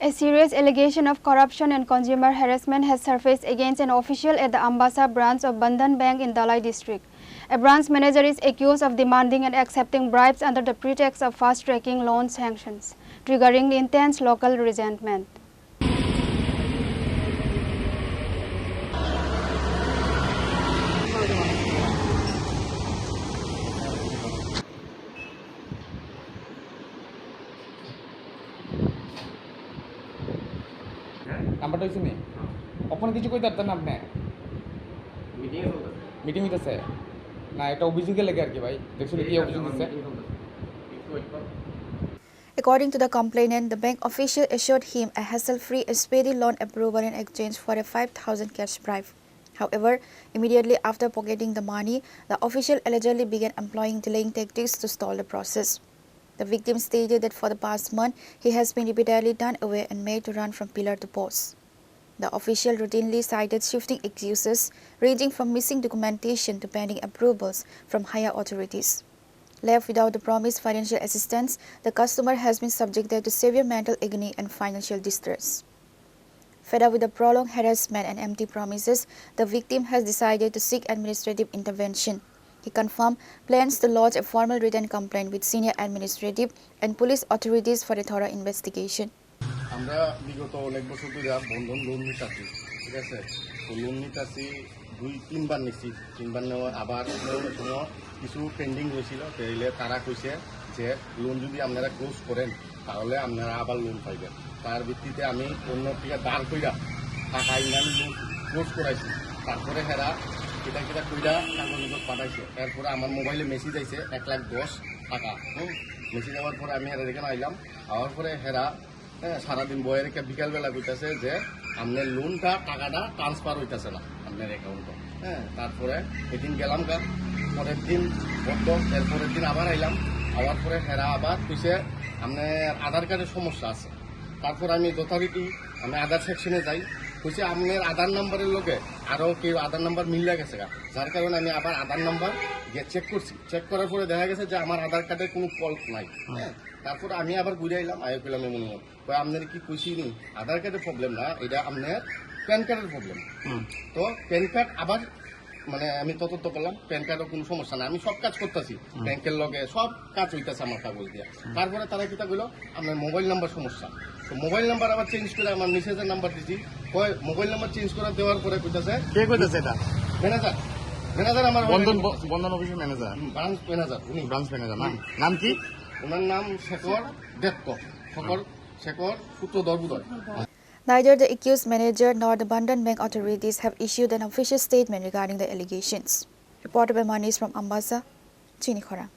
A serious allegation of corruption and consumer harassment has surfaced against an official at the Ambassa branch of Bandhan Bank in Dhalai district. A branch manager is accused of demanding and accepting bribes under the pretext of fast-tracking loan sanctions, triggering intense local resentment. নাম্বারটা হইছে নি কখন কিছু কইতে পারতেন না আপনি meeting হইতেছে না এটা অভিযোগে লাগে আর কি ভাই দেখছেন কি অভিযোগ দিচ্ছে According to the complainant, the bank official assured him a hassle-free and speedy loan approval in exchange for a 5,000 cash bribe. However, immediately after pocketing the money, the official allegedly began employing delaying tactics to stall the process. The victim stated that for the past month, he has been repeatedly turned away and made to run from pillar to post. The official routinely cited shifting excuses ranging from missing documentation to pending approvals from higher authorities. Left without the promised financial assistance, the customer has been subjected to severe mental agony and financial distress. Fed up with the prolonged harassment and empty promises, the victim has decided to seek administrative intervention. He confirmed plans to lodge a formal written complaint with senior administrative and police authorities for a thorough investigation. আমরা বিগত অনেক বছর ধরে বন্ধন loan নিতেছি, ঠিক আছে? তো loan নিতেছি 2-3 বার নিছি, 3 বার নেওয়ার আবার সময় কিছু পেন্ডিং হয়েছিল, তাইলে তারা কইছে যে লোন যদি আপনারা ক্লোজ করেন তাহলে আপনারা আবার লোন পাইবেন। তার ভিত্তিতে আমি অন্য থেকে দাঁড় কইরা টাকা ইনকাম লোন ক্লোজ করাইছি। তারপরে হেরা এটা কইরা কাগজ পাঠাইছে। এরপরে আমার মোবাইলে মেসেজ আইছে 1,10,000 টাকা। মেসেজ যাওয়ার পরে আমি হেরা এখানে আইলাম, আওয়ার পরে হেরা সারাদিন বয়ে রেখে বিকালবেলা কইতেছে যে আপনার লোনটা টাকাটা ট্রান্সফার হইতেছে না আপনার অ্যাকাউন্টে। তারপরে এদিন গেলাম গা, পরের দিন বদ্ধ, এরপরের দিন আবার আইলাম, আওয়ার পরে হেরা আবার কইছে আপনার আধার কার্ডের সমস্যা আছে। তারপর আমি যথারীতি আমি আধার সেকশনে যাই, কইছে আপনার আধার নাম্বারের লোকে আরও কেউ আধার নাম্বার মিলে গেছে গা, যার কারণে আমি আবার আধার নাম্বার গিয়ে চেক করছি। চেক করার পরে দেখা গেছে যে আমার আধার কার্ডের কোনো ফল্ট নাই। তারপরে আমি আবার ঘুরে আইলাম, আয় পেলাম এমন আপনার কি কইছি নি আধার কার্ডের প্রবলেম না, এটা আপনার প্যান কার্ডের প্রবলেম। তো প্যান কার্ড আবার মানে আমি তদন্ত করলাম, প্যান কার্ডের কোনো সমস্যা না, আমি সব কাজ করতেছি, ব্যাংকের লগে সব কাজ হইতেছে আমার কাগজ দিয়ে। তারপরে তারা কিতা কইলো আপনার মোবাইল নাম্বার সমস্যা। তো মোবাইল নাম্বার আবার চেঞ্জ করে আমার মিসেজের নাম্বার দিচ্ছি, মোবাইল নাম্বার চেঞ্জ করে দেওয়ার পরে কইতেছে কে কইতেছে এটা ম্যানেজার আমার বন্ধন অফিসের ম্যানেজার, ব্রাঞ্চ ম্যানেজার, উনি ব্রাঞ্চ ম্যানেজার নাম কি? ওনার নাম শেখর সূত্রধর বুধয়। Neither the accused manager nor the Bandhan Bank authorities have issued an official statement regarding the allegations. Reported by Manis from Ambassa, Chini, Khorang.